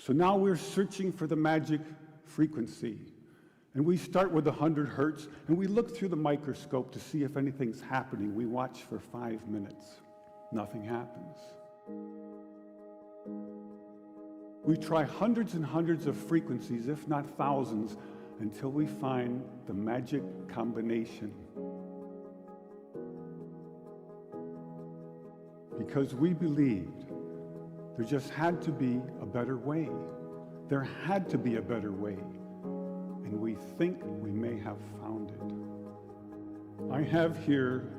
So now we're searching for the magic frequency. And we start with 100 hertz, and we look through the microscope to see if anything's happening. We watch for 5 minutes. Nothing happens. We try hundreds and hundreds of frequencies, if not thousands, until we find the magic combination. Because we believed there just had to be a better way. There had to be a better way. And we think we may have found it. I have here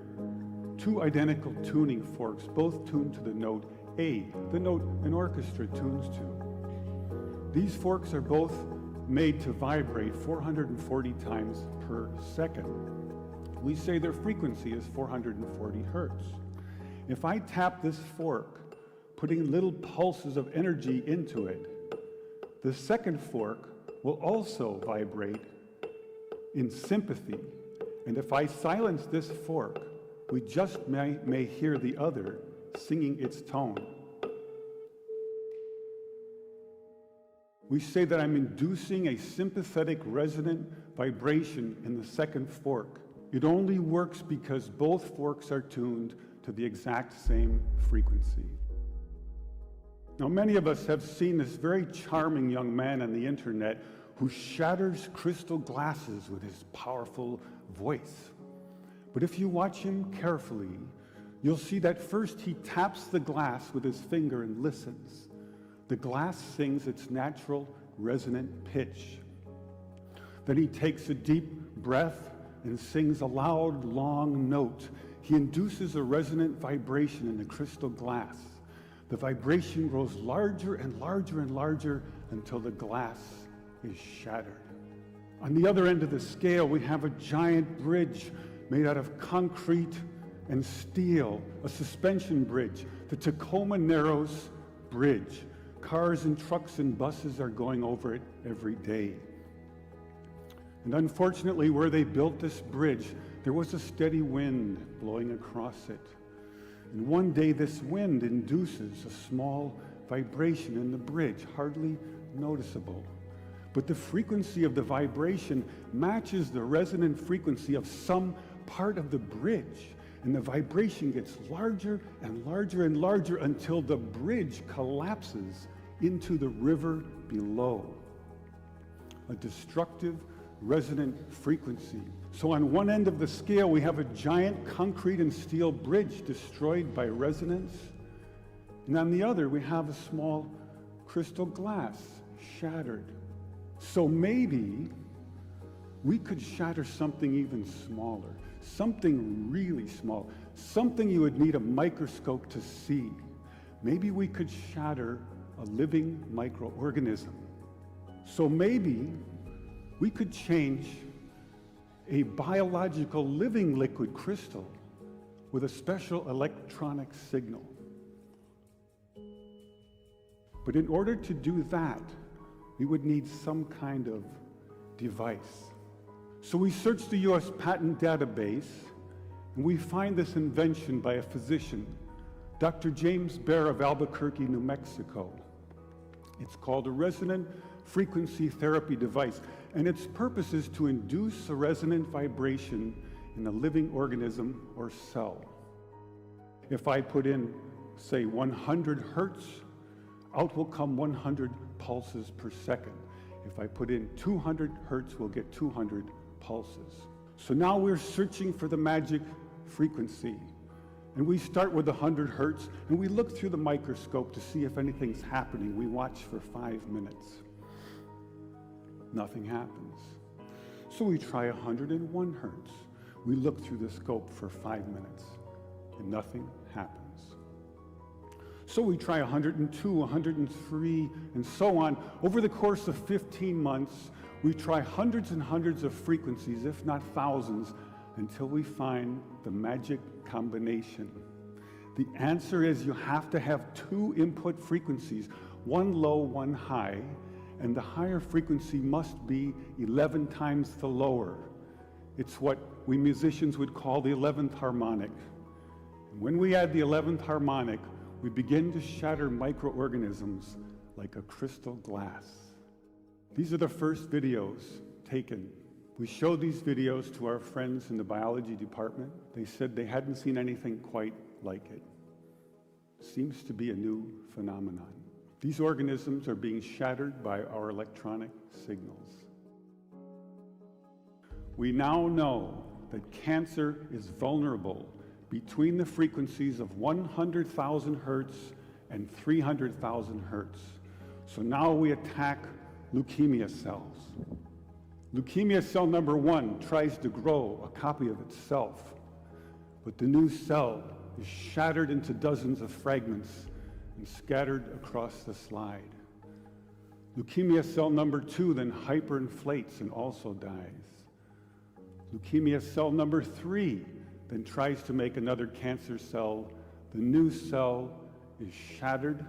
2 identical tuning forks, both tuned to the note A, the note an orchestra tunes to. These forks are both made to vibrate 440 times per second. We say their frequency is 440 hertz. If I tap this fork, putting little pulses of energy into it, the second fork will also vibrate in sympathy. And if I silence this fork, we just may hear the other singing its tone. We say that I'm inducing a sympathetic resonant vibration in the second fork. It only works because both forks are tuned to the exact same frequency. Now, many of us have seen this very charming young man on the internet who shatters crystal glasses with his powerful voice. But if you watch him carefully, you'll see that first he taps the glass with his finger and listens. The glass sings its natural resonant pitch. Then he takes a deep breath and sings a loud, long note. He induces a resonant vibration in the crystal glass. The vibration grows larger and larger and larger until the glass is shattered. On the other end of the scale, we have a giant bridge made out of concrete and steel, a suspension bridge, the Tacoma Narrows Bridge. Cars and trucks and buses are going over it every day. And unfortunately, where they built this bridge, there was a steady wind blowing across it. And one day this wind induces a small vibration in the bridge, hardly noticeable. But the frequency of the vibration matches the resonant frequency of some part of the bridge. And the vibration gets larger and larger and larger until the bridge collapses into the river below. A destructive resonant frequency. So on one end of the scale, we have a giant concrete and steel bridge destroyed by resonance. And on the other, we have a small crystal glass shattered. So maybe we could shatter something even smaller, something really small, something you would need a microscope to see. Maybe we could shatter a living microorganism. So maybe we could change a biological living liquid crystal with a special electronic signal. But in order to do that, we would need some kind of device. So we search the US patent database, and we find this invention by a physician, Dr. James Bear of Albuquerque, New Mexico. It's called a resonant frequency therapy device, and its purpose is to induce a resonant vibration in a living organism or cell. If I put in, say, 100 hertz, out will come 100 pulses per second. If I put in 200 hertz, we'll get 200 pulses. So now we're searching for the magic frequency. And we start with 100 hertz, and we look through the microscope to see if anything's happening. We watch for 5 minutes. Nothing happens. So we try 101 hertz. We look through the scope for 5 minutes, and nothing happens. So we try 102, 103, and so on. Over the course of 15 months, we try hundreds and hundreds of frequencies, if not thousands, until we find the magic combination. The answer is you have to have 2 input frequencies, one low, one high, and the higher frequency must be 11 times the lower. It's what we musicians would call the 11th harmonic. And when we add the 11th harmonic, we begin to shatter microorganisms like a crystal glass. These are the first videos taken. We showed these videos to our friends in the biology department. They said they hadn't seen anything quite like it. Seems to be a new phenomenon. These organisms are being shattered by our electronic signals. We now know that cancer is vulnerable between the frequencies of 100,000 hertz and 300,000 hertz. So now we attack leukemia cells. Leukemia cell number 1 tries to grow a copy of itself, but the new cell is shattered into dozens of fragments and scattered across the slide. Leukemia cell number 2 then hyperinflates and also dies. Leukemia cell number 3 then tries to make another cancer cell. The new cell is shattered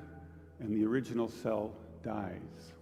and the original cell dies.